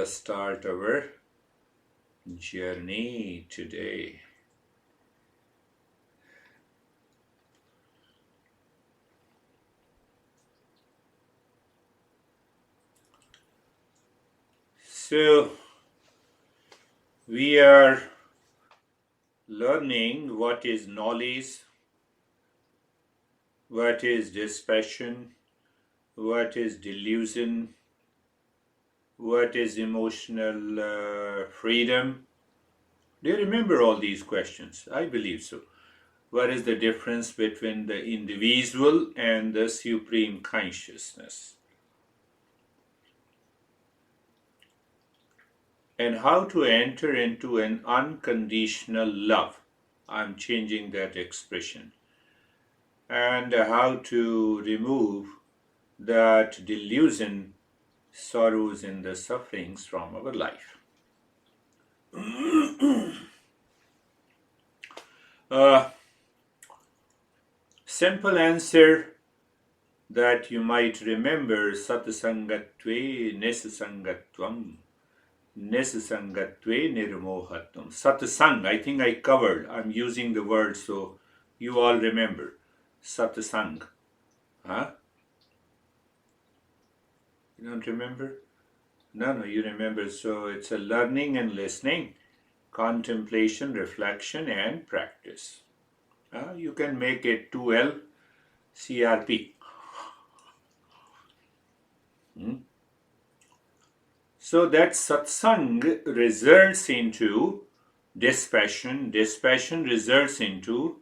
us start our journey today. So, we are learning what is knowledge, what is dispassion, what is delusion, what is emotional freedom. Do you remember all these questions? I believe so. What is the difference between the individual and the supreme consciousness? And how to enter into an unconditional love. I'm changing that expression. And how to remove that delusion, sorrows, and the sufferings from our life. Simple answer that you might remember: satsangatve nesasangatvam, nesasangatve nirmohatvam. Satsang, I think I covered. I'm using the word so you all remember. Satsang. Huh? You don't remember? No, you remember. So it's a learning and listening, contemplation, reflection, and practice. You can make it 2L CRP. So that satsang results into dispassion. Dispassion results into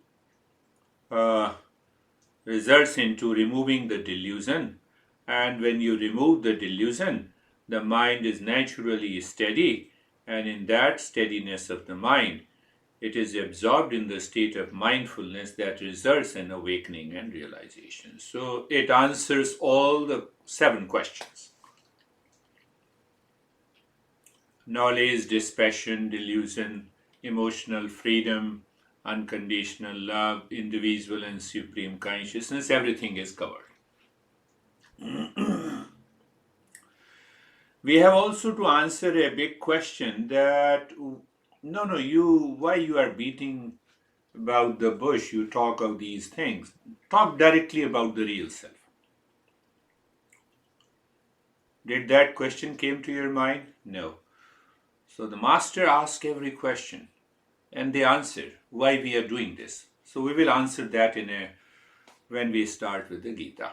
removing the delusion. And when you remove the delusion, the mind is naturally steady, and in that steadiness of the mind, it is absorbed in the state of mindfulness that results in awakening and realization. So it answers all the 7 questions. Knowledge, dispassion, delusion, emotional freedom, unconditional love, individual and supreme consciousness, everything is covered. We have also to answer a big question that why you are beating about the bush, you talk of these things. Talk directly about the real self. Did that question came to your mind? No. So the master asks every question and they answer why we are doing this. So we will answer that when we start with the Gita.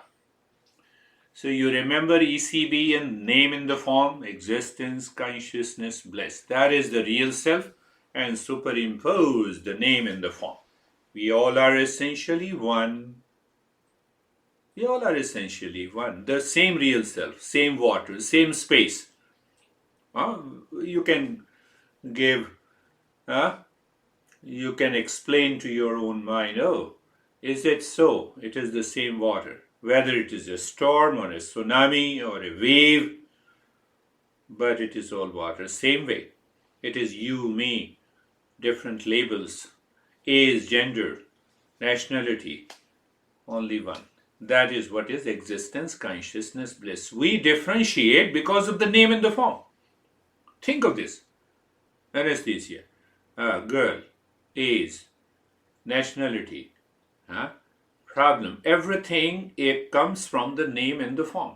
So you remember ECB and name in the form, existence, consciousness, bliss. That is the real self, and superimpose the name in the form. We all are essentially one. We all are essentially one. The same real self, same water, same space. You can give, you can explain to your own mind, is it so? It is the same water. Whether it is a storm or a tsunami or a wave, but it is all water. Same way. It is you, me, different labels, age, gender, nationality, only one. That is what is existence, consciousness, bliss. We differentiate because of the name and the form. Think of this. Anesthesia, girl, age, nationality, problem. Everything, it comes from the name and the form.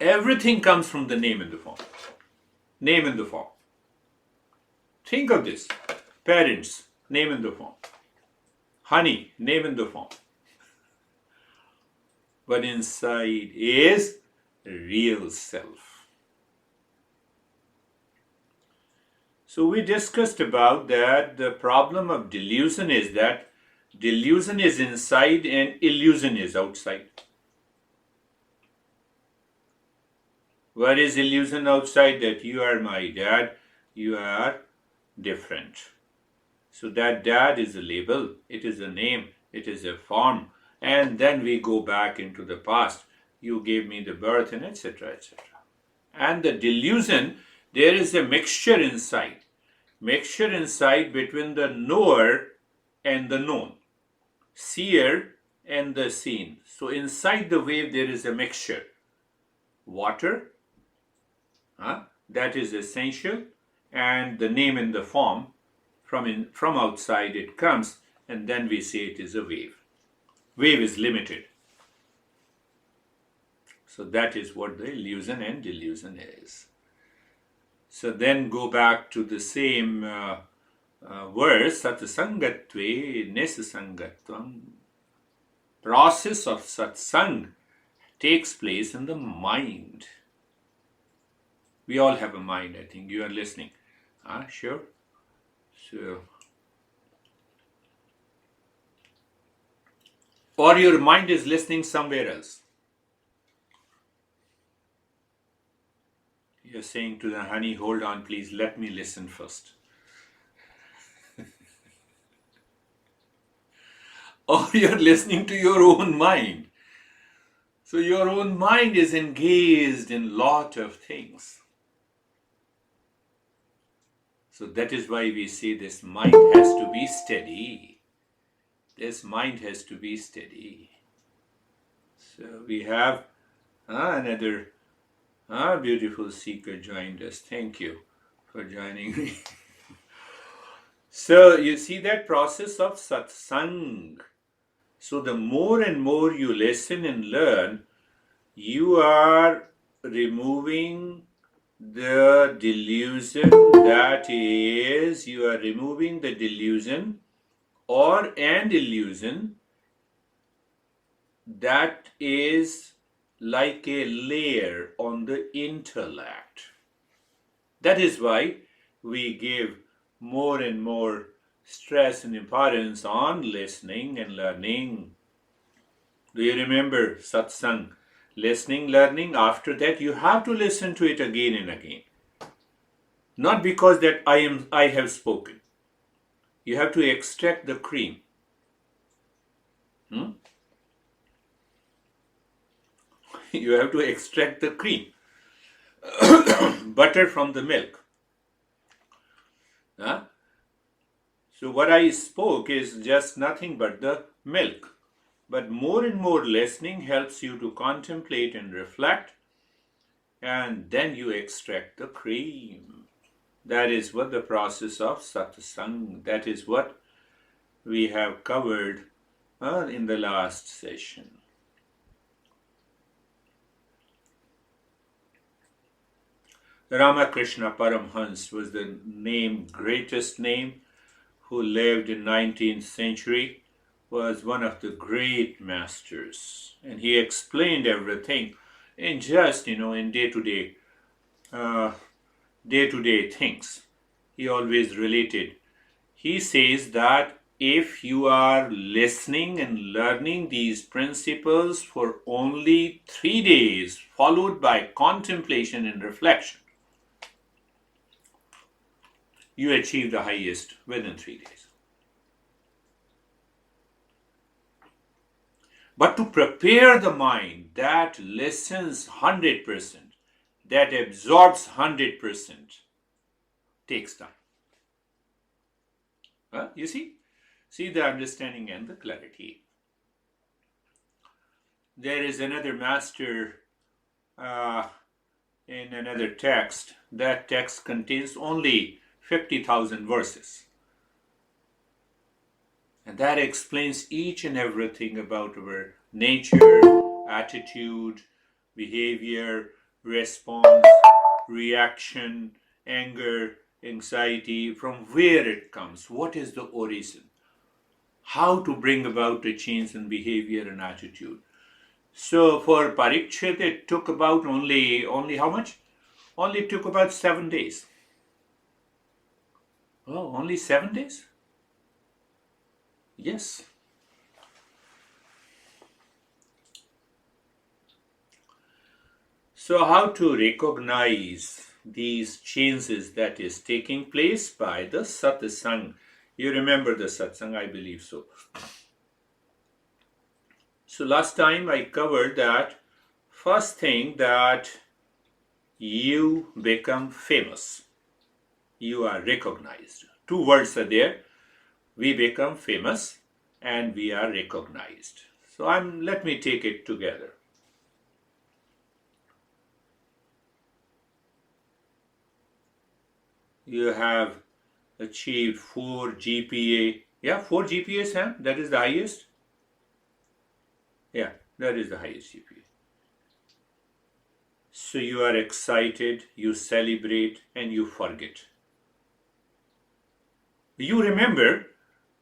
Everything comes from the name and the form. Name and the form. Think of this. Parents, name and the form. Honey, name and the form. But inside is real self. So we discussed about that. The problem of delusion is that delusion is inside and illusion is outside. What is illusion outside? That you are my dad, you are different. So that dad is a label, it is a name, it is a form, and then we go back into the past. You gave me the birth and etc. etc. And the delusion, there is a mixture inside. Mixture inside between the knower and the known. Seer and the seen. So inside the wave there is a mixture. Water, that is essential, and the name in the form, from outside it comes, and then we say it is a wave. Wave is limited. So that is what the illusion and delusion is. So then go back to the same verse, satsangatve nesasangatvam. Process of satsang takes place in the mind. We all have a mind, I think. You are listening. Sure. So, or your mind is listening somewhere else. You're saying to the honey, hold on, please, let me listen first. Or you're listening to your own mind. So your own mind is engaged in lot of things. So that is why we say this mind has to be steady. This mind has to be steady. So we have another beautiful seeker joined us. Thank you for joining me. So you see that process of satsang. So the more and more you listen and learn, you are removing the delusion, you are removing the delusion or an illusion that is like a layer on the intellect. That is why we give more and more stress and importance on listening and learning. Do you remember satsang? Listening, learning, after that you have to listen to it again and again. Not because that I have spoken. You have to extract the cream. You have to extract the cream. Butter from the milk. So what I spoke is just nothing but the milk. But more and more listening helps you to contemplate and reflect, and then you extract the cream. That is what the process of satsang, that is what we have covered in the last session. Ramakrishna Paramhans was the greatest name, who lived in 19th century, was one of the great masters, and he explained everything in just, in day-to-day things. He always related. He says that if you are listening and learning these principles for only 3 days, followed by contemplation and reflection, you achieve the highest within 3 days. But to prepare the mind that listens 100%, that absorbs 100%, takes time. You see? See the understanding and the clarity. There is another master in another text. That text contains only 50,000 verses. And that explains each and everything about our nature, attitude, behavior, response, reaction, anger, anxiety, from where it comes, what is the origin, how to bring about a change in behavior and attitude. So for Parikshit, it took about only how much? Only took about 7 days. Oh, only 7 days? Yes. So how to recognize these changes that is taking place by the satsang? You remember the satsang, I believe so. So last time I covered that first thing, that you become famous. You are recognized. 2 words are there. We become famous and we are recognized. So let me take it together. You have achieved 4 GPA. Yeah, 4 GPA, Sam? That is the highest? Yeah, that is the highest GPA. So you are excited, you celebrate, and you forget. You remember,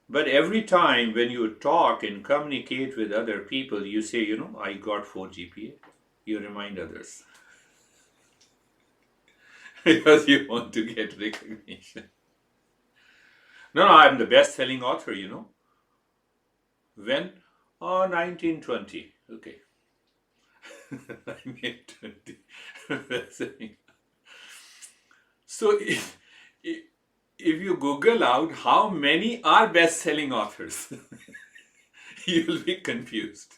but every time when you talk and communicate with other people, you say, I got 4 GPA. You remind others because you want to get recognition. No, I'm the best-selling author. When? Oh, 1920. Okay. I made 20 best-selling. So if you Google out how many are best-selling authors, you will be confused.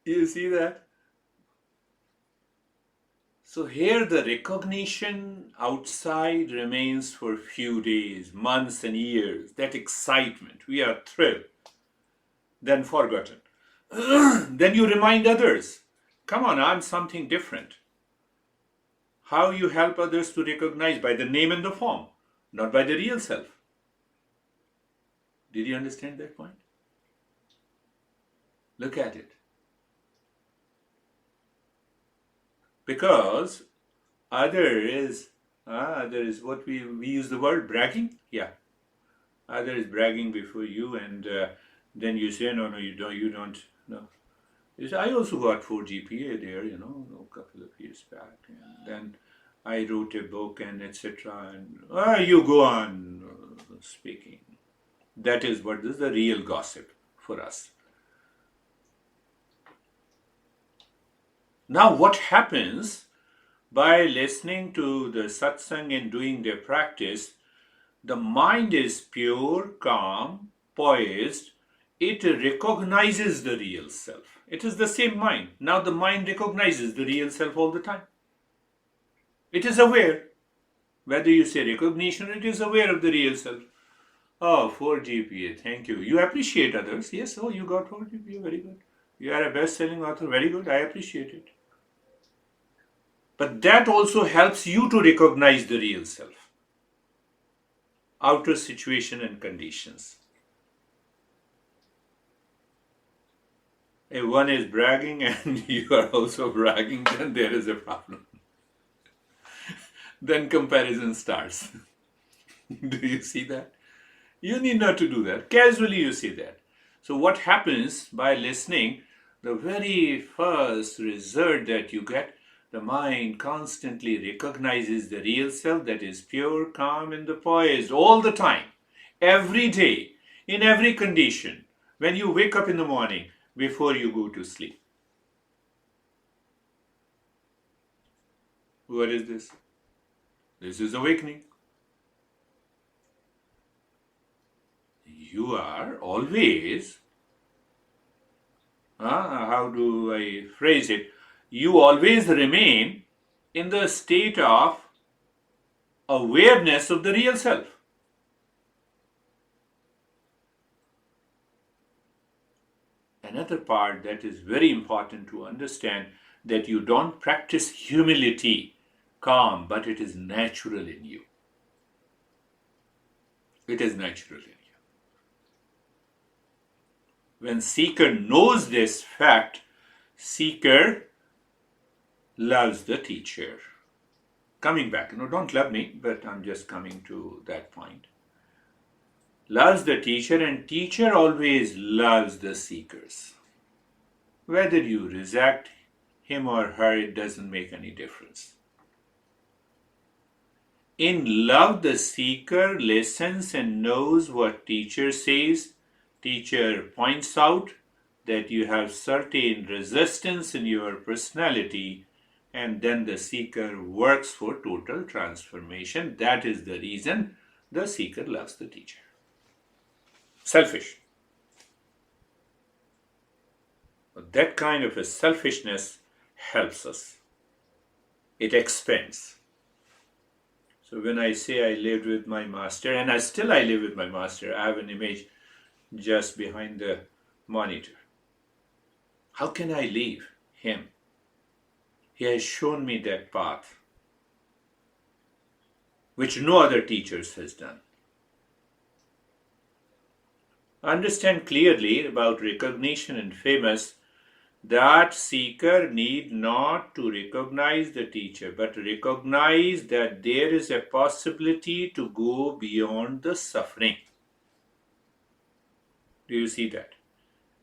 You see that? So here the recognition outside remains for a few days, months and years. That excitement, we are thrilled, then forgotten. Then you remind others, come on, I'm something different. How you help others to recognize? By the name and the form, not by the real self. Did you understand that point? Look at it. Because other is what we use the word bragging. Yeah, other is bragging before you, and then you say no, you don't. No, you say, I also got 4 GPA there, a couple of years back, and then I wrote a book and etc. And you go on speaking. That is what is the real gossip for us. Now, what happens by listening to the satsang and doing their practice? The mind is pure, calm, poised. It recognizes the real self. It is the same mind. Now the mind recognizes the real self all the time. It is aware. Whether you say recognition, it is aware of the real self. Oh, 4 GPA, thank you. You appreciate others. Yes, you got 4 GPA, very good. You are a best-selling author, very good. I appreciate it. But that also helps you to recognize the real self. Outer situation and conditions. If one is bragging and you are also bragging, then there is a problem. Then comparison starts. Do you see that? You need not to do that. Casually you see that. So what happens by listening, the very first result that you get, the mind constantly recognizes the real self that is pure, calm, and the poised all the time, every day, in every condition, when you wake up in the morning, before you go to sleep. What is this? This is awakening. You are always, how do I phrase it? You always remain in the state of awareness of the real self. Another part that is very important to understand, that you don't practice humility, calm, but it is natural in you. It is natural in you. When seeker knows this fact, seeker loves the teacher. Coming back, don't love me, but I'm just coming to that point. Loves the teacher, and teacher always loves the seekers. Whether you reject him or her, it doesn't make any difference. In love, the seeker listens and knows what teacher says. Teacher points out that you have certain resistance in your personality, and then the seeker works for total transformation. That is the reason the seeker loves the teacher. Selfish. But that kind of a selfishness helps us. It expands. So when I say I lived with my master, and I live with my master, I have an image just behind the monitor. How can I leave him? He has shown me that path, which no other teachers has done. Understand clearly about recognition and famous. That seeker need not to recognize the teacher, but recognize that there is a possibility to go beyond the suffering. Do you see that?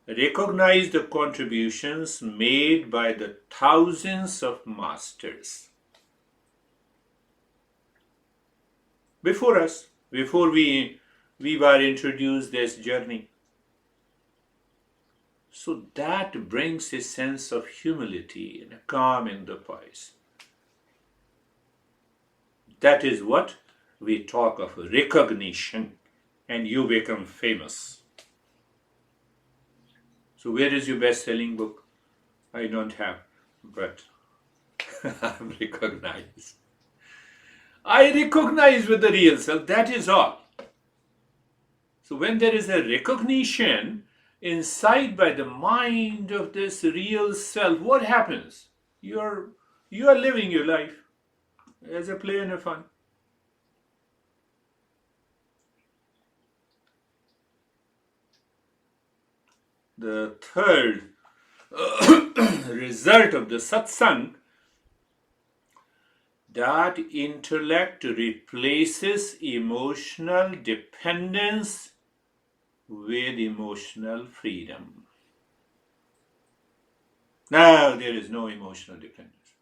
Recognize the contributions made by the thousands of masters before us, before we were introduced this journey. So that brings a sense of humility and a calm in the poise. That is what we talk of recognition, and you become famous. So where is your best-selling book? I don't have, but I'm recognized. I recognize with the real self, that is all. So when there is a recognition inside by the mind of this real self, what happens? You are living your life as a play and a fun. The third result of the satsang, that intellect replaces emotional dependence with emotional freedom. Now there is no emotional dependence.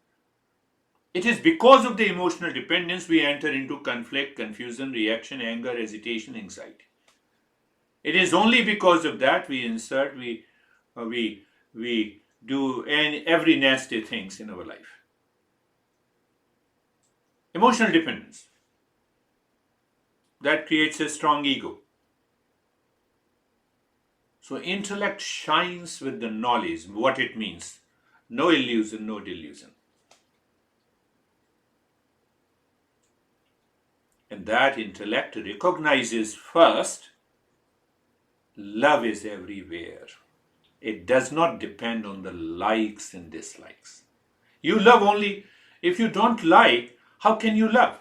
It is because of the emotional dependence we enter into conflict, confusion, reaction, anger, hesitation, anxiety. It is only because of that we do every nasty things in our life. Emotional dependence. That creates a strong ego. So intellect shines with the knowledge, what it means. No illusion, no delusion. And that intellect recognizes first, love is everywhere. It does not depend on the likes and dislikes. You love only if you don't like. How can you love?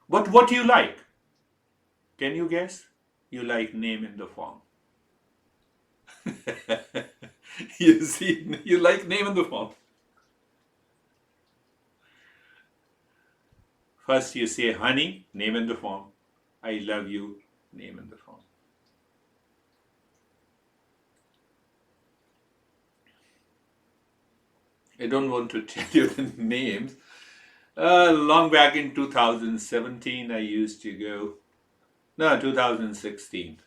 But what do you like? Can you guess? You like name in the form. You see, you like name in the form. First you say honey, name in the form. I love you, name in the form. I don't want to tell you the names. Long back in 2017, I used to go, 2016,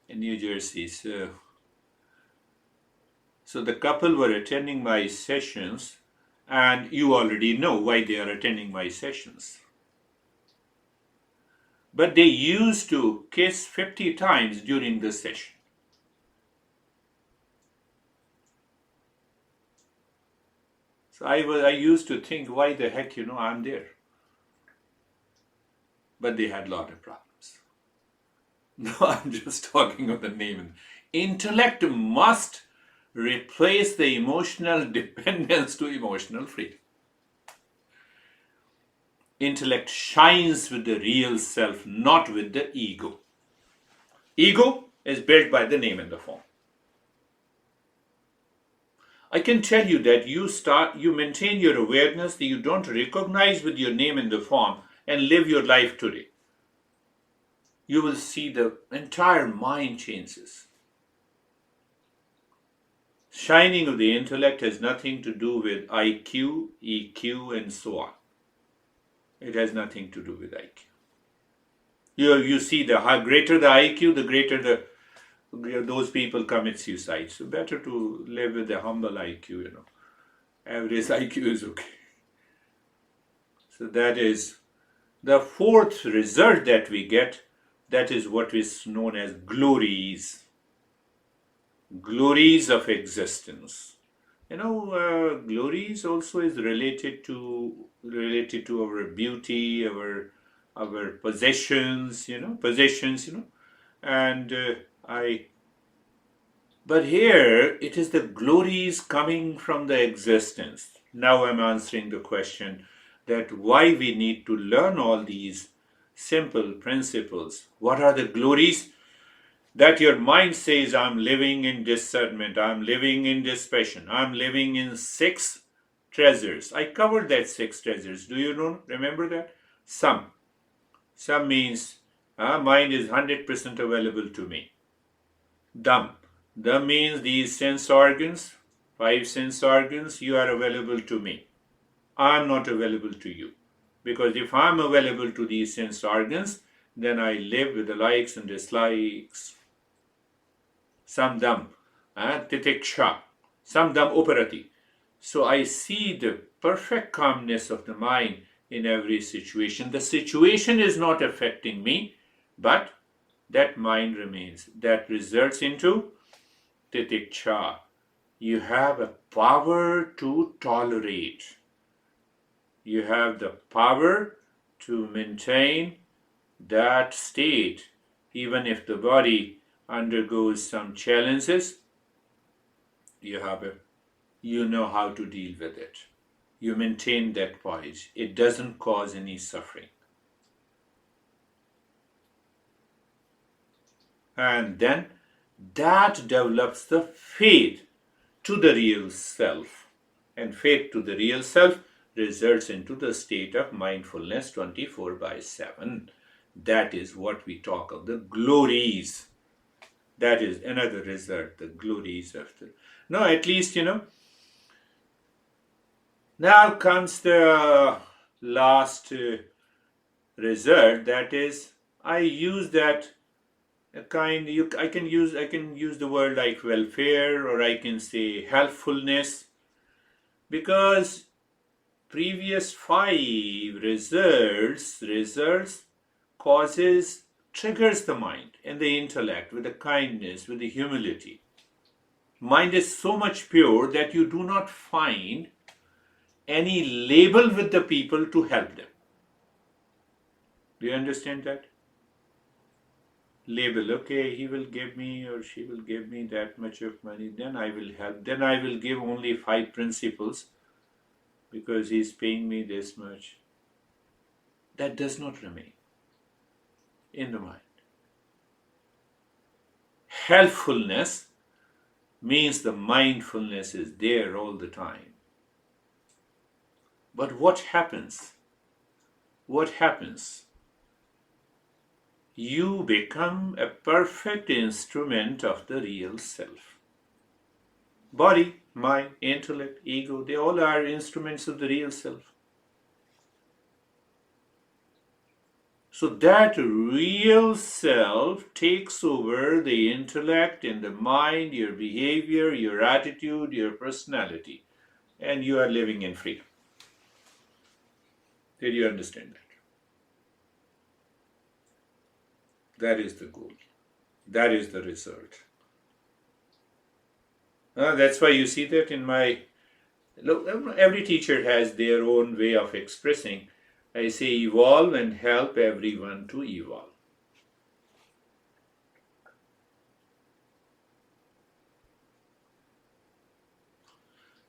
in New Jersey. So the couple were attending my sessions, and you already know why they are attending my sessions. But they used to kiss 50 times during the session. So I used to think, why the heck, I'm there. But they had a lot of problems. No, I'm just talking of the name. Intellect must replace the emotional dependence to emotional freedom. Intellect shines with the real self, not with the ego. Ego is built by the name and the form. I can tell you that you maintain your awareness, that you don't recognize with your name and the form, and live your life today. You will see the entire mind changes. Shining of the intellect has nothing to do with IQ, EQ, and so on. It has nothing to do with IQ. You see, the greater the IQ, the greater those people commit suicide. So better to live with a humble IQ, Average IQ is okay. So that is the fourth result that we get. That is what is known as glories. Glories of existence. Glories also is related to our beauty, our possessions, and But here it is the glories coming from the existence. Now I'm answering the question that why we need to learn all these simple principles. What are the glories? That your mind says, I'm living in discernment, I'm living in dispassion, I'm living in six treasures. I covered that six treasures. Do you know? Remember that? Some. Some means mind is 100% available to me. Dham. Dham means these sense organs, five sense organs, you are available to me. I am not available to you. Because if I am available to these sense organs, then I live with the likes and dislikes. Samdam, titiksha, samdam operati. So I see the perfect calmness of the mind in every situation. The situation is not affecting me, but that mind remains. That results into titiksha. You have a power to tolerate. You have the power to maintain that state, even if the body undergoes some challenges. You know how to deal with it. You maintain that poise. It doesn't cause any suffering. And then that develops the faith to the real self. And faith to the real self results into the state of mindfulness 24/7. That is what we talk of the glories. That is another result, the glories of the. No, at least, now comes the last result. That is, I use that I can use the word like welfare, or I can say helpfulness, because previous five results causes triggers the mind and the intellect with the kindness, with the humility. Mind is so much pure that you do not find any label with the people to help them. Do you understand that? Label, okay, he will give me or she will give me that much of money, then I will help. Then I will give only 5 principles because he is paying me this much. That does not remain in the mind. Helpfulness means the mindfulness is there all the time. But what happens? What happens? You become a perfect instrument of the real self. Body, mind, intellect, ego, they all are instruments of the real self. So that real self takes over the intellect and the mind, your behavior, your attitude, your personality, and you are living in freedom. Did you understand that? That is the goal. That is the result. That's why you see that in my... Look, every teacher has their own way of expressing. I say evolve and help everyone to evolve.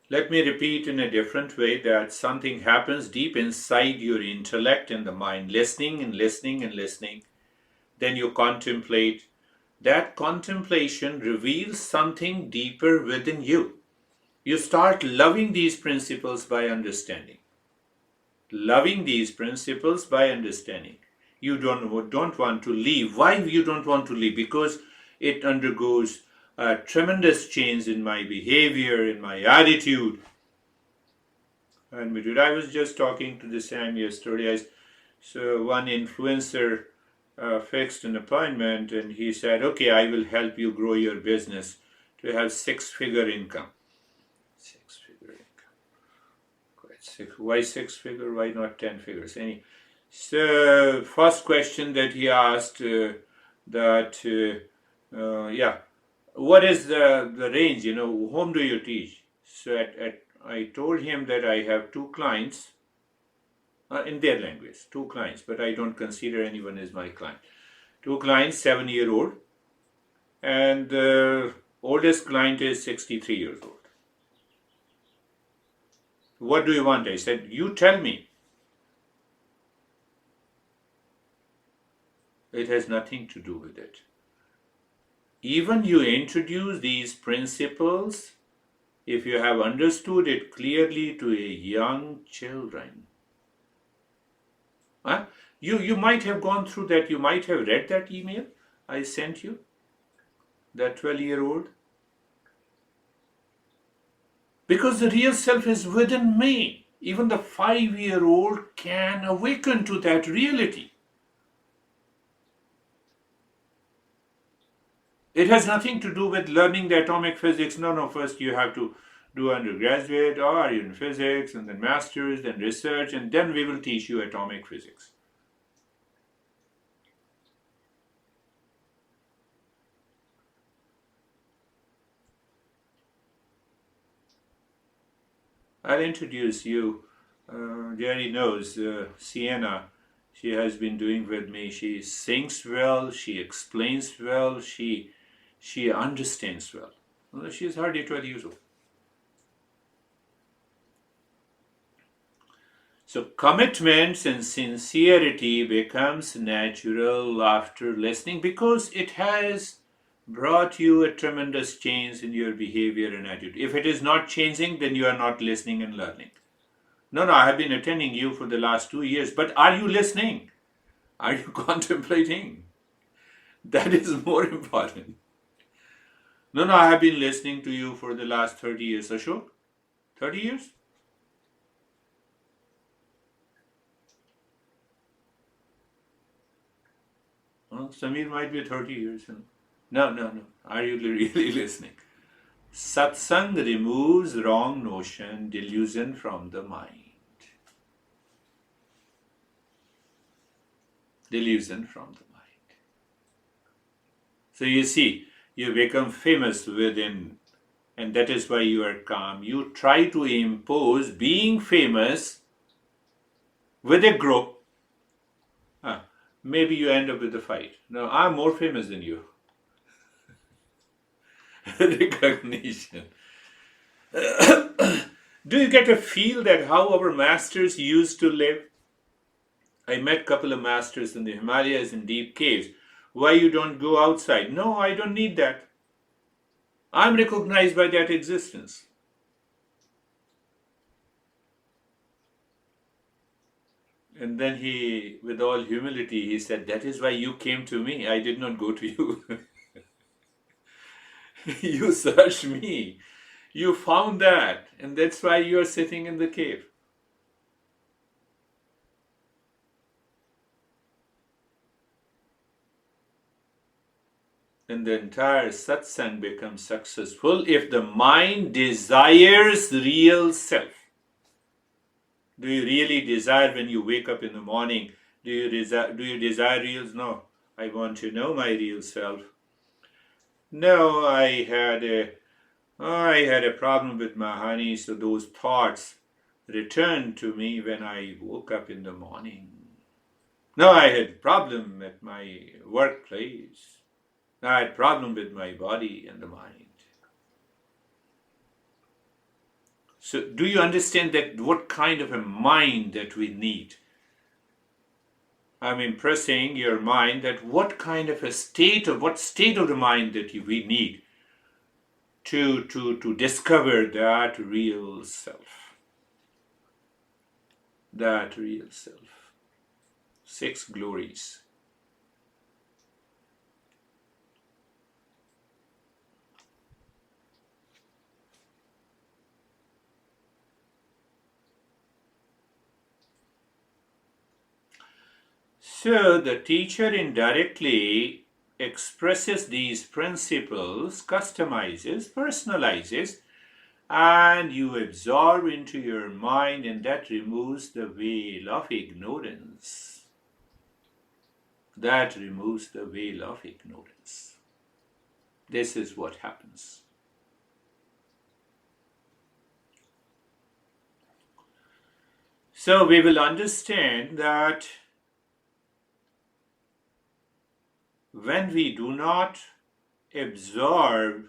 Let me repeat in a different way that something happens deep inside your intellect and the mind, listening and listening and listening. Then you contemplate. That contemplation reveals something deeper within you. You start loving these principles by understanding. Loving these principles by understanding. You don't want to leave. Why you don't want to leave? Because it undergoes a tremendous change in my behavior, in my attitude. And I was just talking to the Sam yesterday. So one influencer fixed an appointment, and he said, okay, I will help you grow your business to have 6-figure income. 6-figure income. Why 6-figure? Why not 10 figures? So first question that he asked, what is the range? Whom do you teach? So I told him that I have 2 clients. In their language, 2 clients, but I don't consider anyone as my client. 2 clients, 7-year-old, and Oldest client is 63 years old. What do you want? I said, you tell me. It has nothing to do with it. Even you introduce these principles, if you have understood it clearly to a young children, huh? You might have gone through that, you might have read that email I sent you, that 12-year-old. Because the real self is within me. Even the 5-year-old can awaken to that reality. It has nothing to do with learning the atomic physics. No, first you have to do undergraduate or in physics and then masters, then research, and then we will teach you atomic physics. I'll introduce you. Jerry knows Sienna. She has been doing with me. She sings well, she explains well, she understands well. Well, she is hardly 12 years old. So commitments and sincerity becomes natural after listening because it has brought you a tremendous change in your behavior and attitude. If it is not changing, then you are not listening and learning. No, I have been attending you for the last 2 years, but are you listening? Are you contemplating? That is more important. No, I have been listening to you for the last 30 years. Ashok? 30 years? Well, Samir might be 30 years. No. Are you really listening? Satsang removes wrong notion, delusion from the mind. Delusion from the mind. So you see, you become famous within, and that is why you are calm. You try to impose being famous with a group. Maybe you end up with a fight. No, I'm more famous than you. Recognition. Do you get a feel that how our masters used to live? I met a couple of masters in the Himalayas in deep caves. Why you don't go outside? No, I don't need that. I'm recognized by that existence. And then he, with all humility, he said, that is why you came to me. I did not go to you. You searched me. You found that. And that's why you are sitting in the cave. And the entire satsang becomes successful if the mind desires real self. Do you really desire when you wake up in the morning? Do you desire real? No, I want to know my real self. No, I had a problem with my honey, so those thoughts returned to me when I woke up in the morning. No, I had a problem at my workplace. I had a problem with my body and the mind. So do you understand that what kind of a mind that we need? I'm impressing your mind that what kind of a state of the mind that we need to discover that real self. That real self. 6 glories. So the teacher indirectly expresses these principles, customizes, personalizes, and you absorb into your mind, and that removes the veil of ignorance. That removes the veil of ignorance. This is what happens. So we will understand that when we do not absorb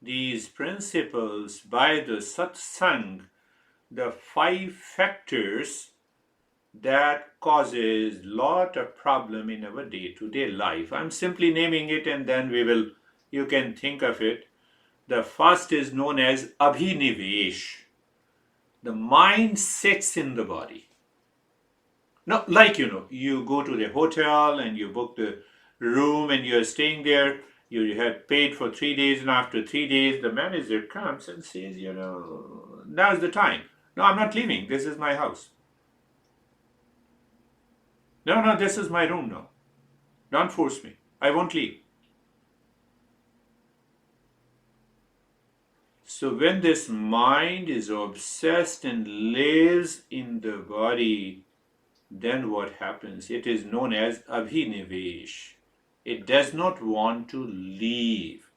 these principles by the satsang, the 5 factors that causes lot of problem in our day-to-day life. I'm simply naming it, and then you can think of it. The first is known as abhinivesh. The mind sits in the body. Now, like you go to the hotel and you book the room and you're staying there. You have paid for 3 days, and after 3 days, the manager comes and says, now's the time. No, I'm not leaving. This is my house. No, this is my room now. Don't force me. I won't leave. So when this mind is obsessed and lives in the body, then what happens? It is known as abhinivesh. It does not want to leave.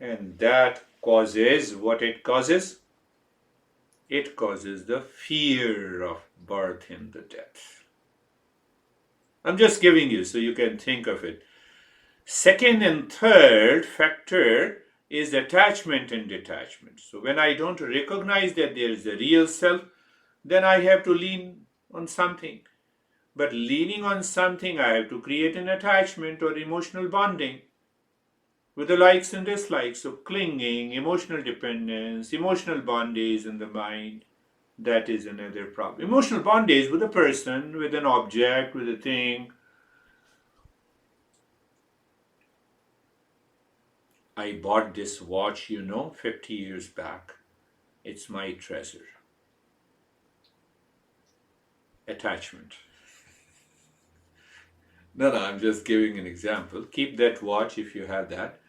And that causes what it causes? It causes the fear of birth and the death. I'm just giving you so you can think of it. Second and third factor is attachment and detachment. So when I don't recognize that there is a real self, then I have to lean on something. But leaning on something, I have to create an attachment or emotional bonding with the likes and dislikes. So clinging, emotional dependence, emotional bondage in the mind, that is another problem. Emotional bondage with a person, with an object, with a thing. I bought this watch, 50 years back. It's my treasure. Attachment. No, I'm just giving an example. Keep that watch if you have that.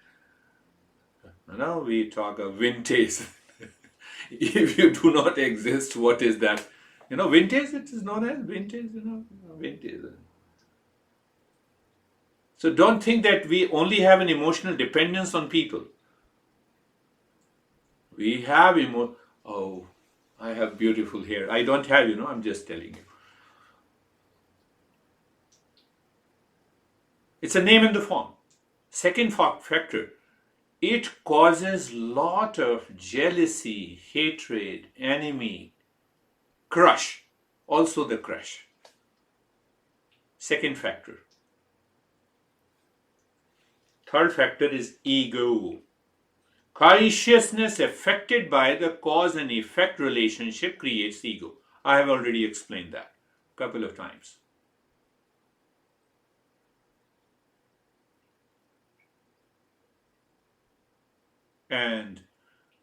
Now we talk of vintage. If you do not exist, what is that? Vintage, it is known as vintage, vintage. So don't think that we only have an emotional dependence on people. We have I have beautiful hair. I don't have, I'm just telling you. It's a name and the form. Second factor, it causes lot of jealousy, hatred, enemy, crush. Also the crush. Second factor. Third factor is ego. Consciousness affected by the cause and effect relationship creates ego. I have already explained that a couple of times. And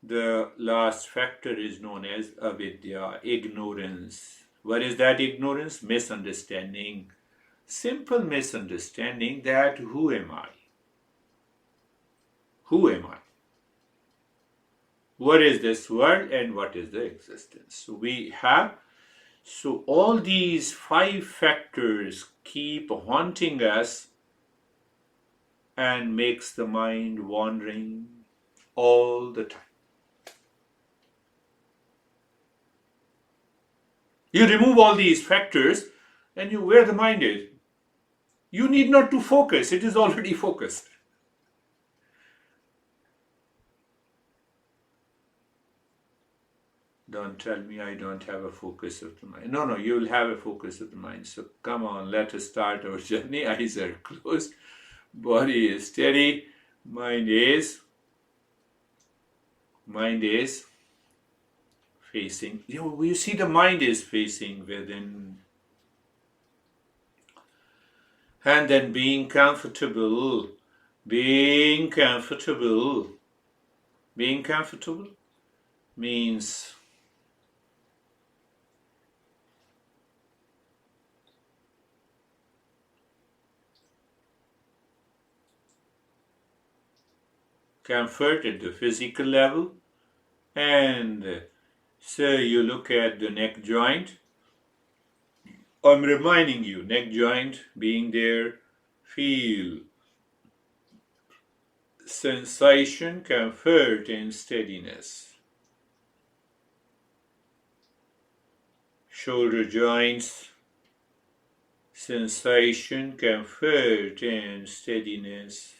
the last factor is known as avidya, ignorance. What is that ignorance? Misunderstanding. Simple misunderstanding that who am I? Who am I? What is this world and what is the existence? So all these 5 factors keep haunting us and makes the mind wandering all the time. You remove all these factors and where the mind is. You need not to focus, it is already focused. Don't tell me I don't have a focus of the mind. No, you will have a focus of the mind. So come on, let us start our journey. Eyes are closed, body is steady, mind is facing. You see the mind is facing within. And then being comfortable means comfort at the physical level. And so you look at the neck joint. I'm reminding you, neck joint being there, feel sensation, comfort, and steadiness. Shoulder joints, sensation, comfort, and steadiness.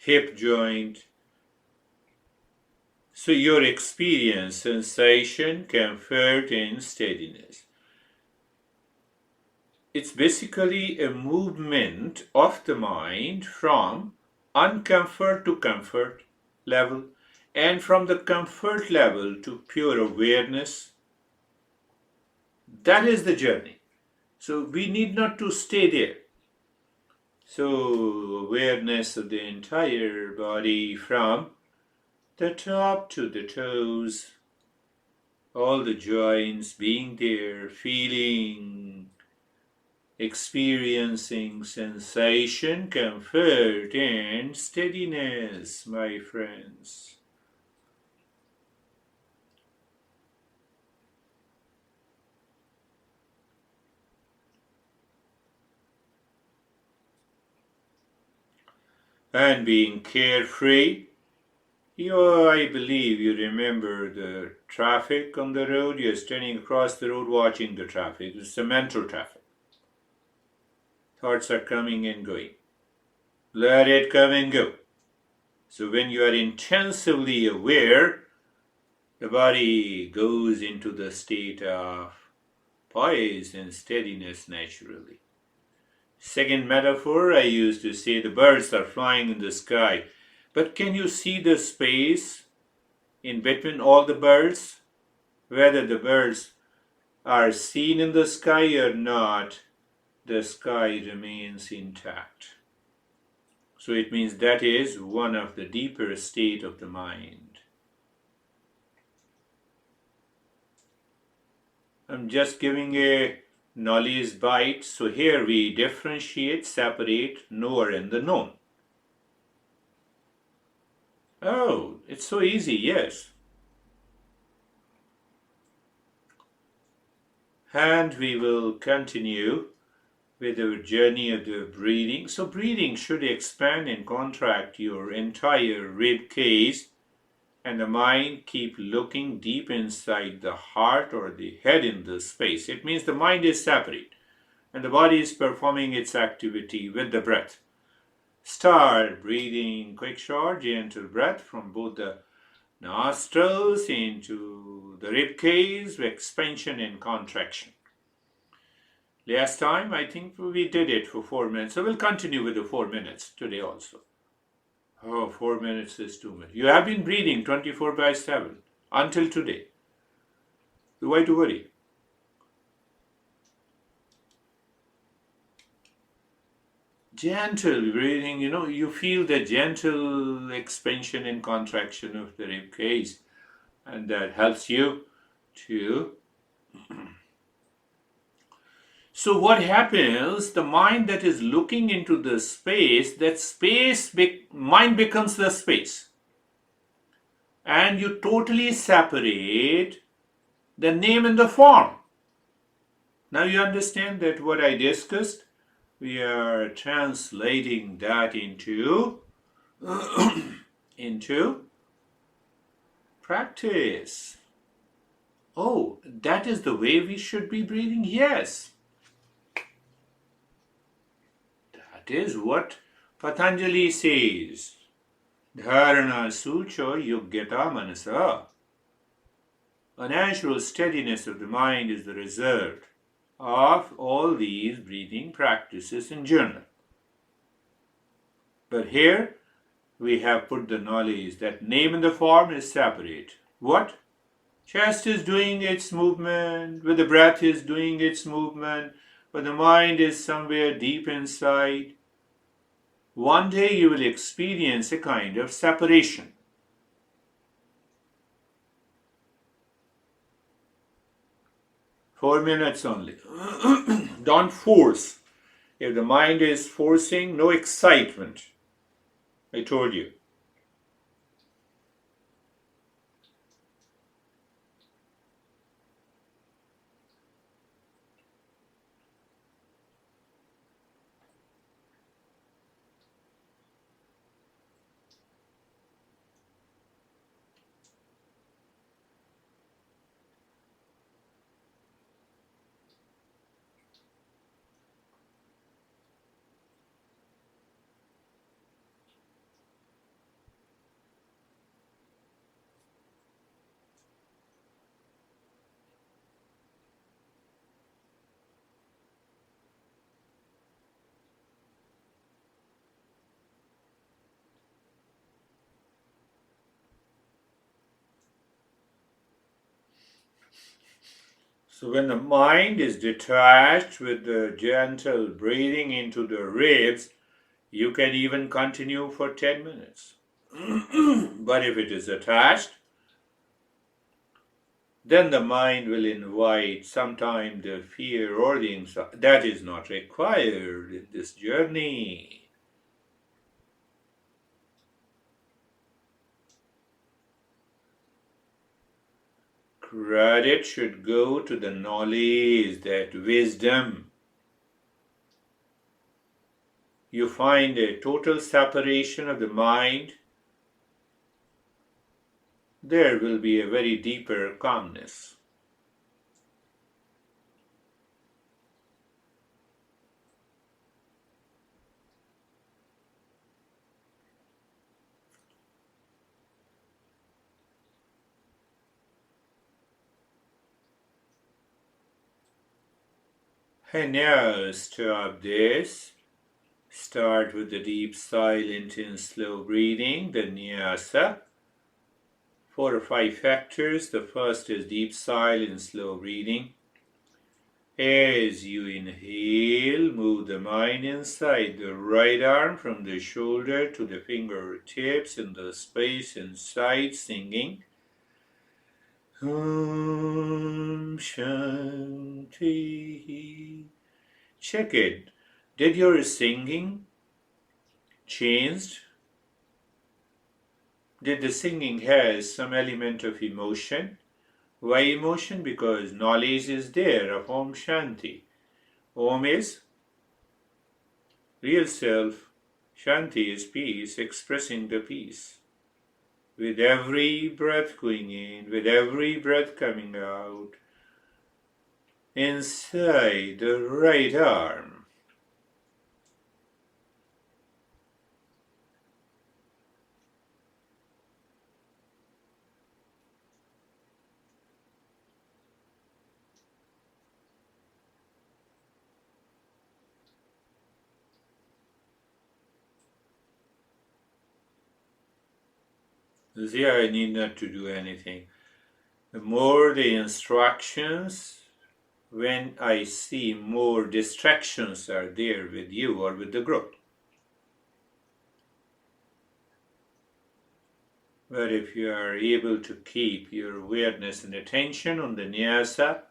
hip joint. So your experience, sensation, comfort, and steadiness. It's basically a movement of the mind from uncomfort to comfort level, and from the comfort level to pure awareness. That is the journey. So we need not to stay there. So awareness of the entire body from the top to the toes, all the joints being there, feeling, experiencing sensation, comfort, and steadiness, my friends. And being carefree. I believe you remember the traffic on the road. You're standing across the road watching the traffic. It's the mental traffic. Thoughts are coming and going. Let it come and go. So when you are intensively aware, the body goes into the state of poise and steadiness naturally. Second metaphor, I used to say the birds are flying in the sky. But can you see the space in between all the birds? Whether the birds are seen in the sky or not, the sky remains intact. So it means that is one of the deeper state of the mind. I'm just giving a knowledge bite. So here we differentiate, separate knower and the known. Oh, it's so easy, yes. And we will continue with our journey of the breathing. So breathing should expand and contract your entire rib cage, and the mind keep looking deep inside the heart or the head in this space. It means the mind is separate and the body is performing its activity with the breath. Start breathing quick, short, gentle breath from both the nostrils into the rib cage, expansion and contraction. Last time, I think we did it for 4 minutes, so we'll continue with the 4 minutes today also. Oh, 4 minutes is too much. You have been breathing 24/7 until today. So why to worry? Gentle breathing, you feel the gentle expansion and contraction of the rib cage, and that helps you to. So what happens, the mind that is looking into the space, that space, mind becomes the space. And you totally separate the name and the form. Now you understand that what I discussed, we are translating that into practice. Oh, that is the way we should be breathing? Yes. That is what Patanjali says. Dharana sucho yugyata manasa. A natural steadiness of the mind is the result of all these breathing practices in general. But here we have put the knowledge that name and the form is separate. What? Chest is doing its movement, with the breath is doing its movement, but the mind is somewhere deep inside. One day you will experience a kind of separation. Four minutes only. Don't force. If the mind is forcing, no excitement. I told you. So when the mind is detached with the gentle breathing into the ribs, you can even continue for 10 minutes. But if it is attached, then the mind will invite sometime the fear or the anxiety. That is not required in this journey. Credit should go to the knowledge, that wisdom. You find a total separation of the mind, there will be a very deeper calmness. And now stop this. Start with the deep, silent, and slow breathing, the nyasa. 4 or 5 factors. The first is deep, silent, slow breathing. As you inhale, move the mind inside the right arm from the shoulder to the fingertips in the space inside, singing Om Shanti. Check it. Did your singing changed? Did the singing has some element of emotion? Why emotion? Because knowledge is there of Om Shanti. Om is real self. Shanti is peace, expressing the peace. With every breath going in, with every breath coming out, inside the right arm. There I need not to do anything. The more the instructions, when I see more distractions are there with you or with the group. But if you are able to keep your awareness and attention on the nyasa,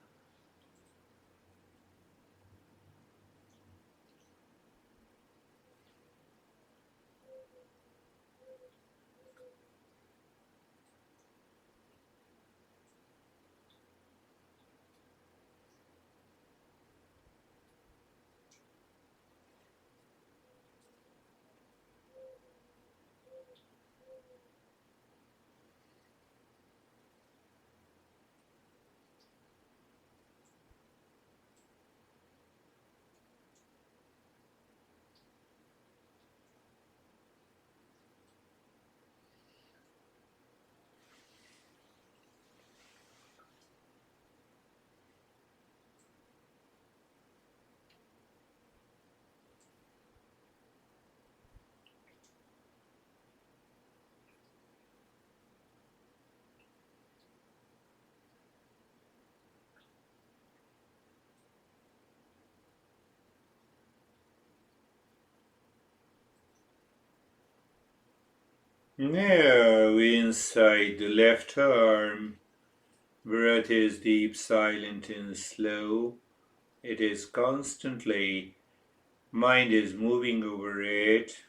now inside the left arm, breath is deep, silent, and slow. It is constantly, mind is moving over it,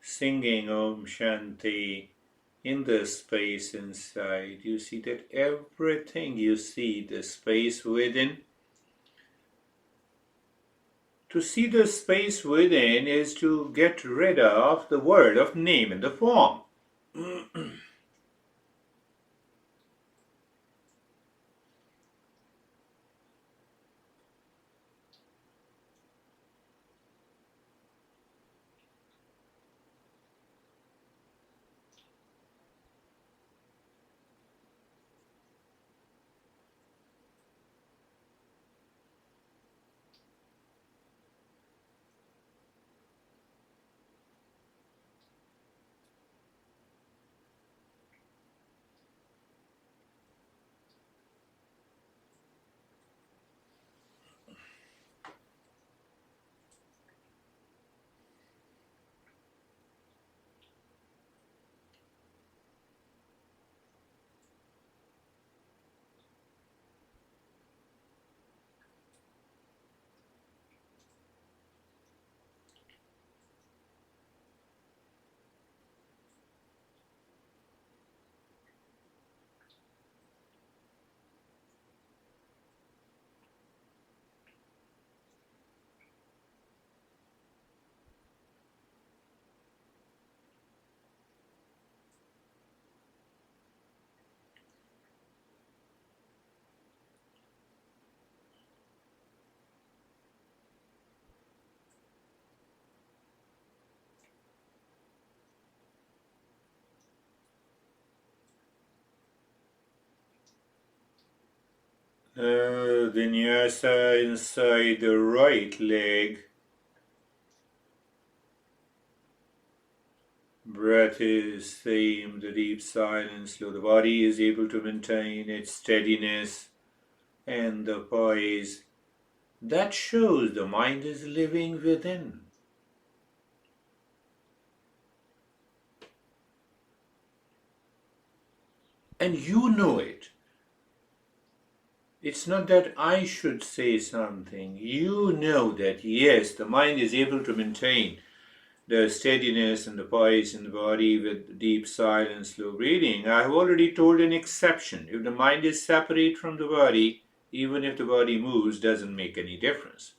singing Om Shanti in the space inside. You see that everything you see, the space within. To see the space within is to get rid of the word of name and the form. Vinyasa inside the right leg. Breath is same, the deep silence flow. The body is able to maintain its steadiness and the poise. That shows the mind is living within. And you know it. It's not that I should say something. You know that yes, the mind is able to maintain the steadiness and the poise in the body with deep silence, slow breathing. I have already told an exception. If the mind is separate from the body, even if the body moves, doesn't make any difference.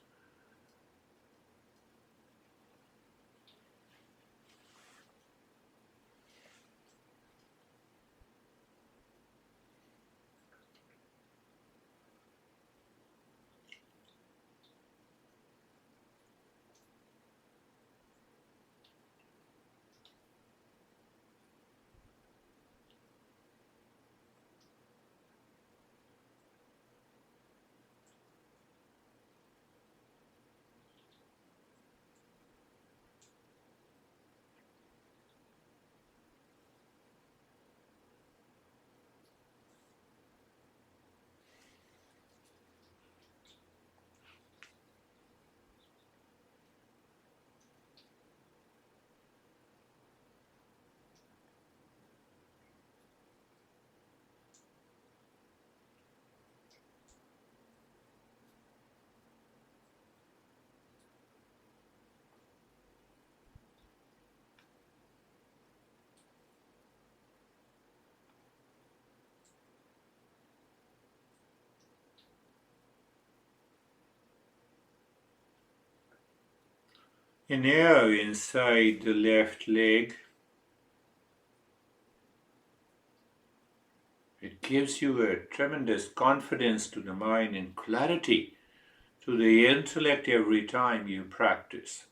Inhale inside the left leg. It gives you a tremendous confidence to the mind and clarity to the intellect every time you practice.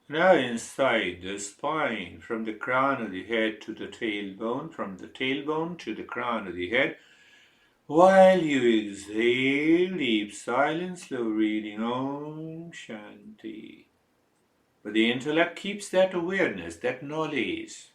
Now inside the spine, from the crown of the head to the tailbone, from the tailbone to the crown of the head, while you exhale, deep silence, slow reading Om Shanti. But the intellect keeps that awareness, that knowledge.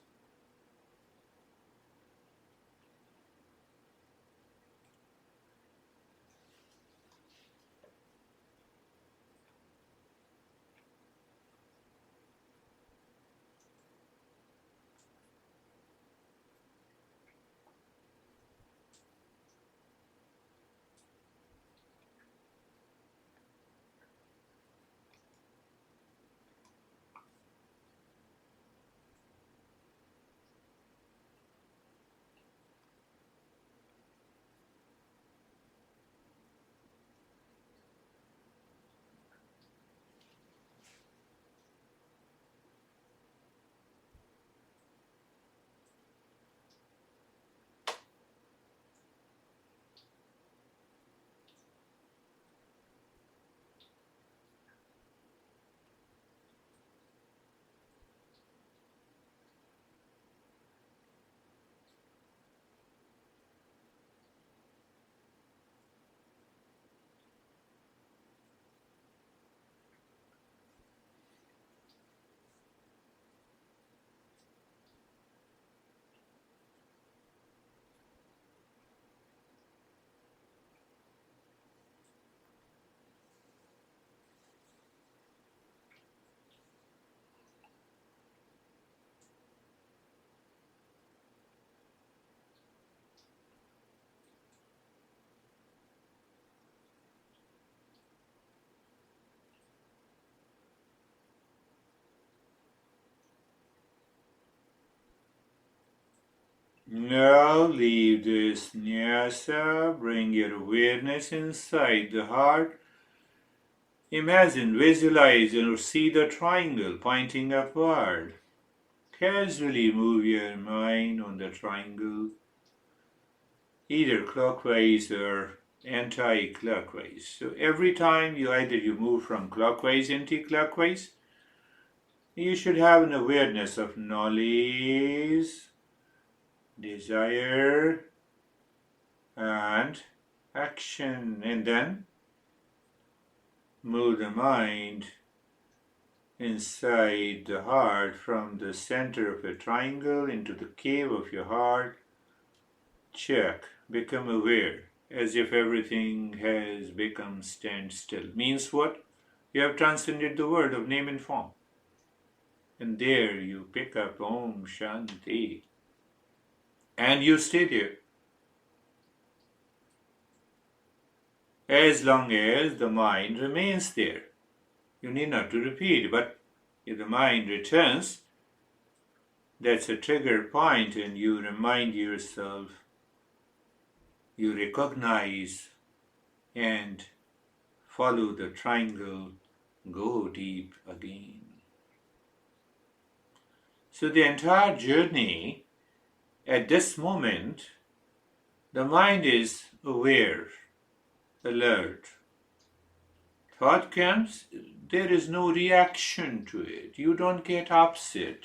Now leave this nyasa, bring your awareness inside the heart. Imagine, visualize, or see the triangle pointing upward. Casually move your mind on the triangle, either clockwise or anti-clockwise. So every time you move from clockwise anti-clockwise, you should have an awareness of knowledge, desire, and action, and then move the mind inside the heart from the center of a triangle into the cave of your heart. Check, become aware, as if everything has become standstill. Means what? You have transcended the world of name and form. And there you pick up Om Shanti. And you stay there. As long as the mind remains there. You need not to repeat, but if the mind returns, that's a trigger point, and you remind yourself, you recognize and follow the triangle, go deep again. So the entire journey, at this moment, the mind is aware, alert. Thought comes, there is no reaction to it. You don't get upset.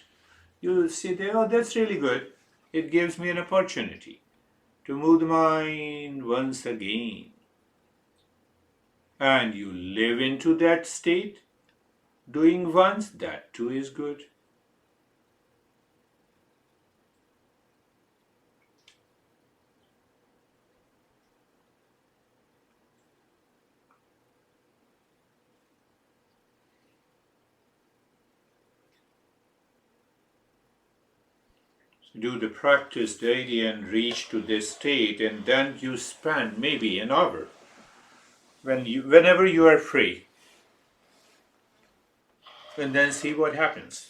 You see there, oh, that's really good. It gives me an opportunity to move the mind once again. And you live into that state, doing once, that too is good. Do the practice daily and reach to this state, and then you spend maybe an hour whenever you are free, and then see what happens.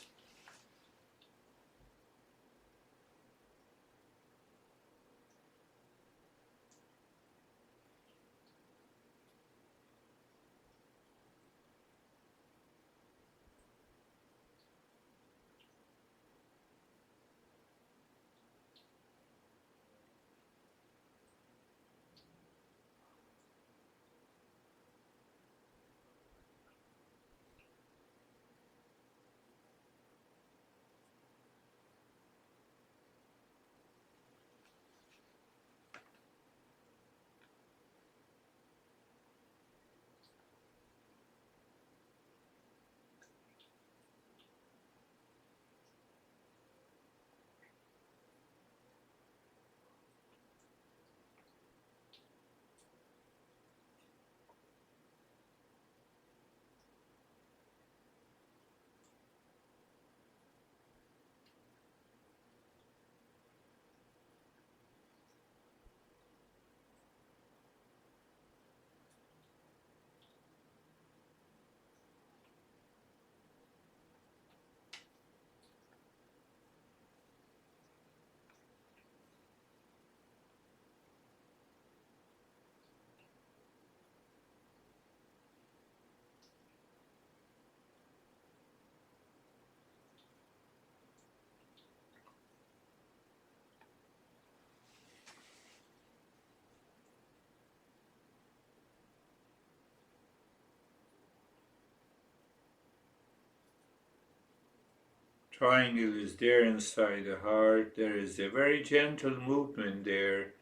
Triangle is there inside the heart. There is a very gentle movement there.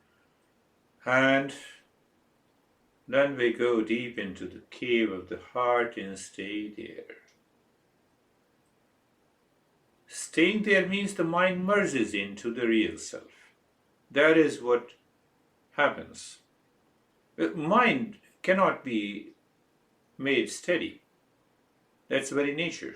And then we go deep into the cave of the heart and stay there. Staying there means the mind merges into the real self. That is what happens. Mind cannot be made steady. That's very nature.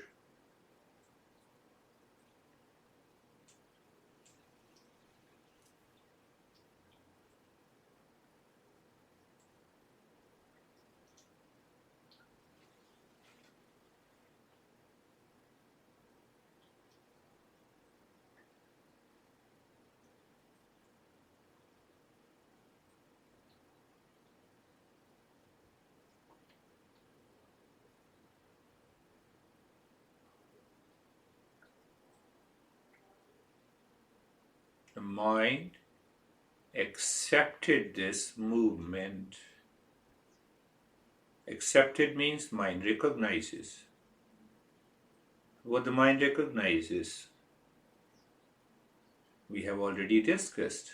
The mind accepted this movement. Accepted means mind recognizes. What the mind recognizes, we have already discussed.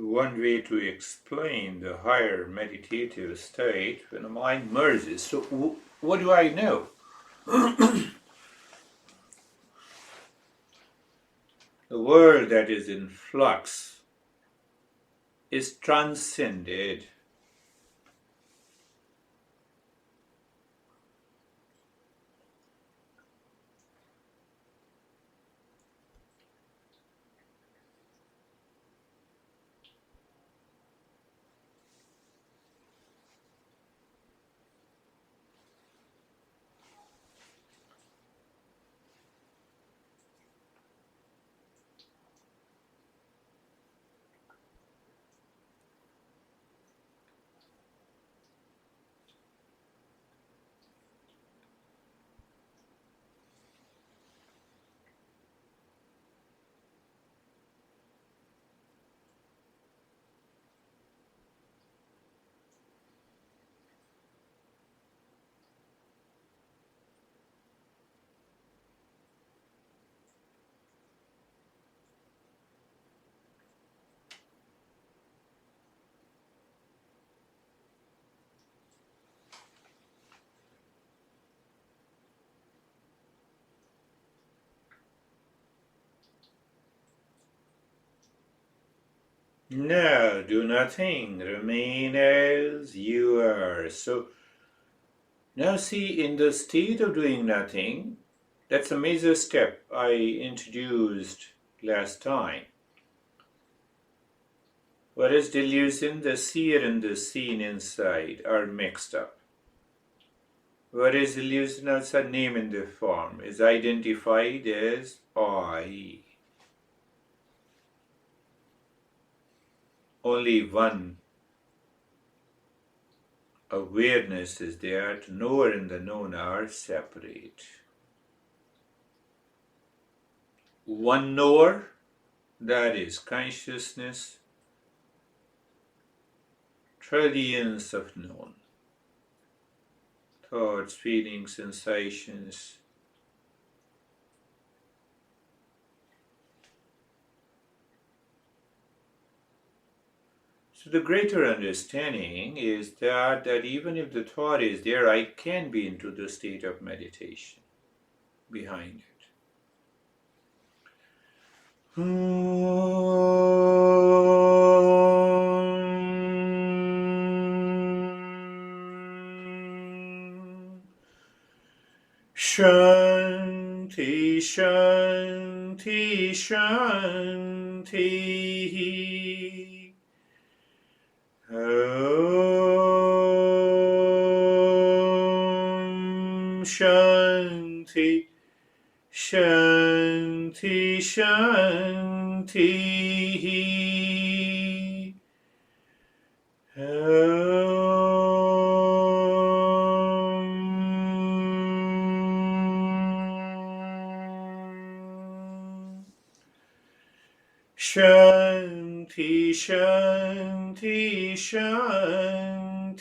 One way to explain the higher meditative state when the mind merges. So, what do I know? The world that is in flux is transcended. No, do nothing. Remain as you are. So, now see, in the state of doing nothing, that's a major step I introduced last time. What is delusion? The seer and the seen inside are mixed up. What is illusion? Outside name and the form is identified as I. Only one awareness is there. To knower and the known are separate. One knower, that is consciousness, trillions of known. Thoughts, feelings, sensations. So the greater understanding is that even if the thought is there, I can be into the state of meditation behind it. Shanti, Shanti, Shanti. Om Shanti, Shanti, Shanti. Shanti, Shanti, Shanti.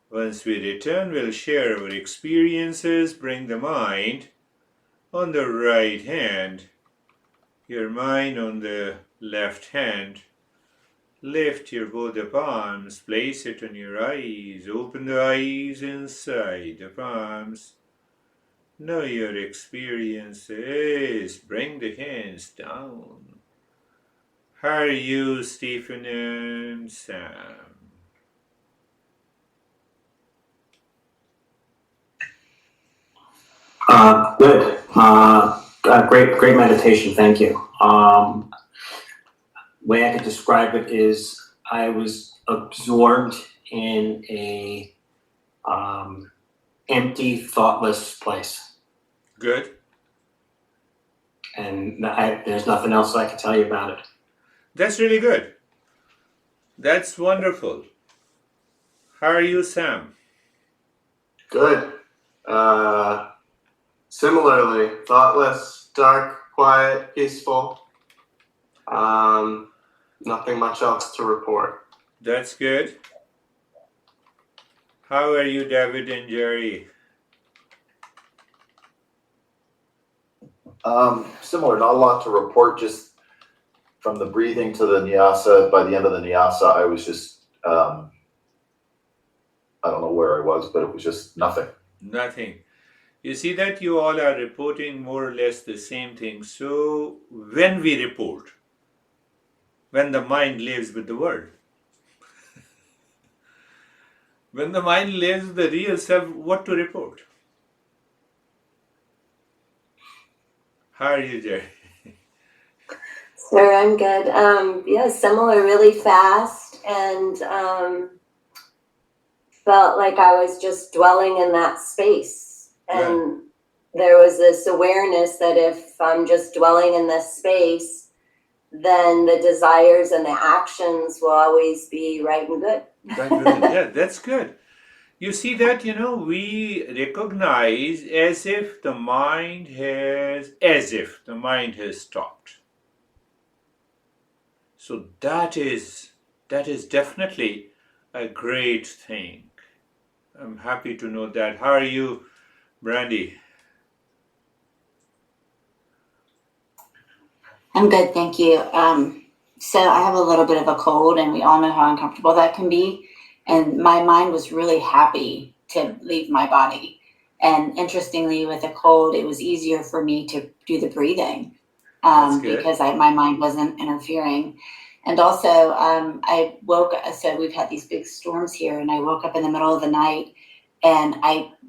Once we return, we'll share our experiences. Bring the mind on the right hand, your mind on the left hand. Lift your both up arms, place it on your eyes, open the eyes inside the palms. Know your experiences, bring the hands down. How are you, Stephen and Sam? Good. Great meditation. Thank you. Way I could describe it is I was absorbed in a empty, thoughtless place, Good. and there's nothing else I can tell you about it. That's really good. That's wonderful. How are you, Sam? Good. Similarly, thoughtless, dark, quiet, peaceful. Nothing much else to report. That's good. How are you, David and Jerry? Similar, not a lot to report, just from the breathing to the nyasa. By the end of the nyasa, I was just, I don't know where I was, but it was just nothing. Nothing. You see that you all are reporting more or less the same thing. So when we report, when the mind lives with the world, when the mind lives with the real self, what to report? How are you, Jerry? Sir, I'm good. Yeah, similar, really fast, and felt like I was just dwelling in that space. And there was this awareness that if I'm just dwelling in this space, then the desires and the actions will always be right and good. Yeah, that's good. You see that, we recognize as if the mind has stopped. So that is definitely a great thing. I'm happy to know that. How are you, Brandy? I'm good, thank you. So I have a little bit of a cold, and we all know how uncomfortable that can be. And my mind was really happy to leave my body. And interestingly, with a cold, it was easier for me to do the breathing because my mind wasn't interfering. And also, I woke. So we've had these big storms here, and I woke up in the middle of the night, and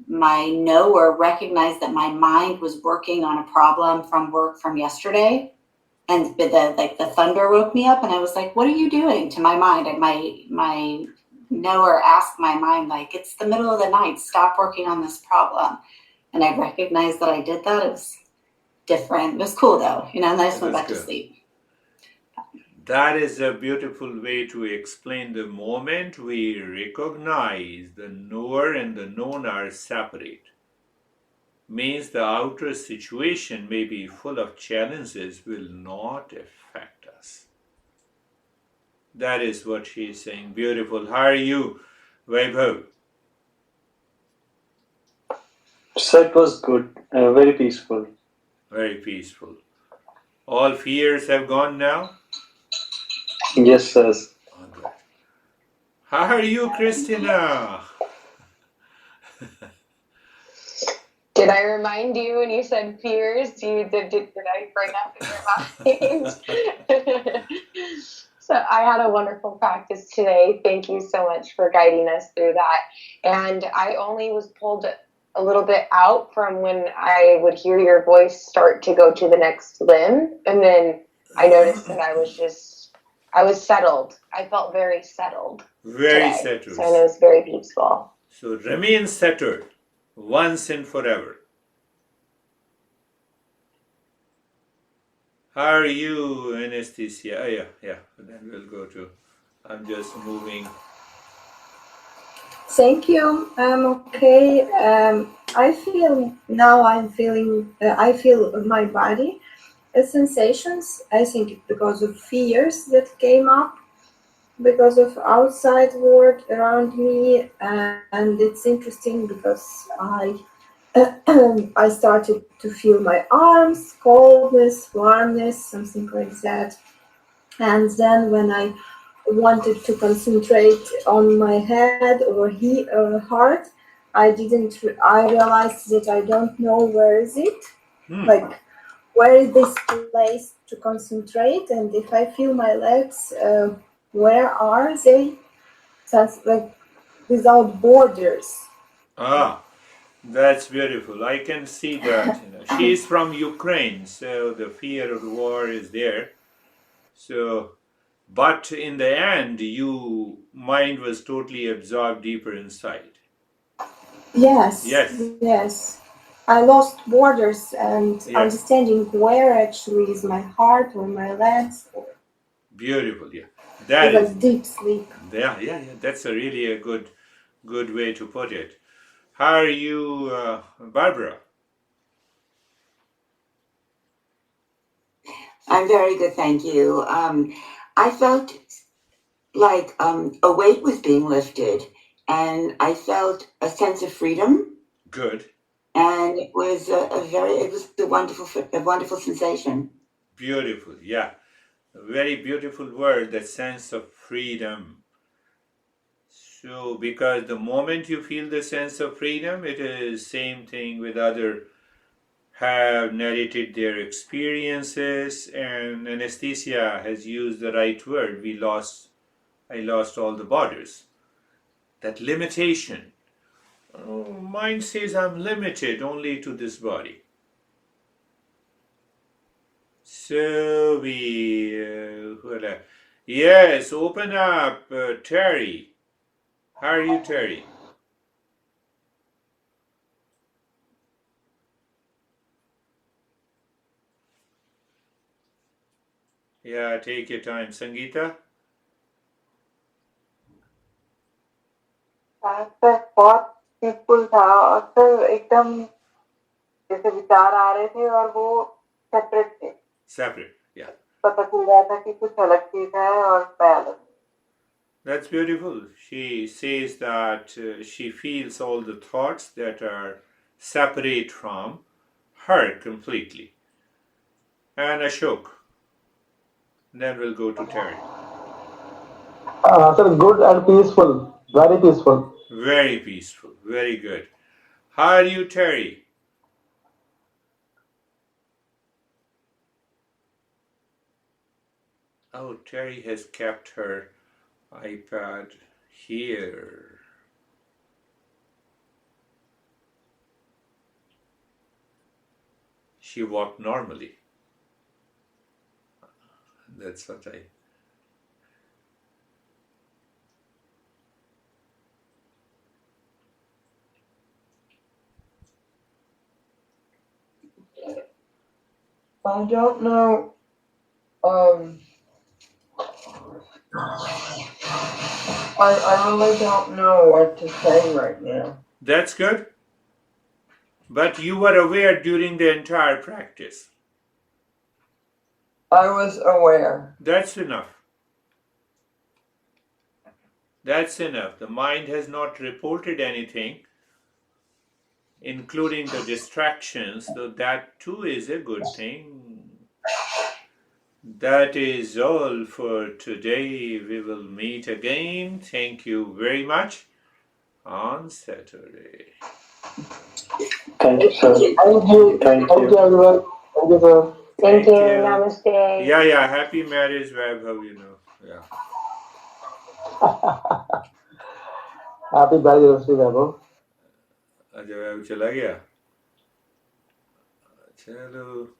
my knower recognized that my mind was working on a problem from work from yesterday. And the thunder woke me up, and I was like, "What are you doing?" To my mind, and my knower asked my mind, like, "It's the middle of the night. Stop working on this problem." And I recognized that I did that. It was different. It was cool though, and I just went back to sleep. That is a beautiful way to explain the moment we recognize the knower and the known are separate. Means the outer situation may be full of challenges will not affect us. That is what she is saying. Beautiful. How are you, Vaibhav? So it was good, very peaceful. Very peaceful. All fears have gone now? Yes, sir. Good. How are you, Christina? Did I remind you when you said fears? Did I bring up in your mind? So I had a wonderful practice today. Thank you so much for guiding us through that. And I only was pulled a little bit out from when I would hear your voice start to go to the next limb. And then I noticed that I was settled. I felt very settled. Very today. settled. So it was very peaceful. So remain settled once and forever. How are you, Anesthesia? Yeah. Then we'll go to. I'm just moving. Thank you. I'm okay. I feel my body sensations. I think it's because of fears that came up, because of outside world around me, and it's interesting because I started to feel my arms, coldness, warmness, something like that. And then when I wanted to concentrate on my head or heart, I didn't. I realized that I don't know where is it. Like, where is this place to concentrate? And if I feel my legs, where are they? That's like without borders. Ah, that's beautiful. I can see that. She is from Ukraine, so the fear of the war is there. So, but in the end, you mind was totally absorbed deeper inside. Yes, Yes. yes. I lost borders and Yes. understanding where actually is my heart or my legs or Beautiful. Yeah. That even is. deep sleep. Yeah. That's a really a good way to put it. How are you, Barbara? I'm very good, thank you. I felt like a weight was being lifted, and I felt a sense of freedom. Good. And it was a wonderful sensation. Beautiful. Yeah. A very beautiful word, that sense of freedom. So, because the moment you feel the sense of freedom, it is same thing with other have narrated their experiences, and anesthesia has used the right word. I lost all the borders. That limitation. Mind says I'm limited only to this body. So yes, open up, Terry. How are you, Terry? Yeah, take your time. Sangeeta? Sir बहुत peaceful था और sir एकदम जैसे विचार आ रहे थे और वो सेपरेट थे Separate, yeah. पता चल रहा था कि कुछ अलग चीज है और मैं अलग That's beautiful. She says that she feels all the thoughts that are separate from her completely. And Ashok. Then we'll go to Terry. Sir, good and peaceful. Very peaceful. Very peaceful. Very good. How are you, Terry? Oh, Terry has kept her iPad here. She walked normally. That's what I... I don't know. I really don't know what to say right now. That's good. But you were aware during the entire practice. I was aware. That's enough. That's enough. The mind has not reported anything, including the distractions, so that too is a good thing. That is all for today. We will meet again. Thank you very much on Saturday. Thank you, sir. Thank you. Thank Thank you, you. everyone. Thank you, sir. Thank you. Namaste. Yeah. Happy marriage, Vaibhav, Yeah. Happy anniversary, Vaibhav. अच्छा वैभव चला गया चलो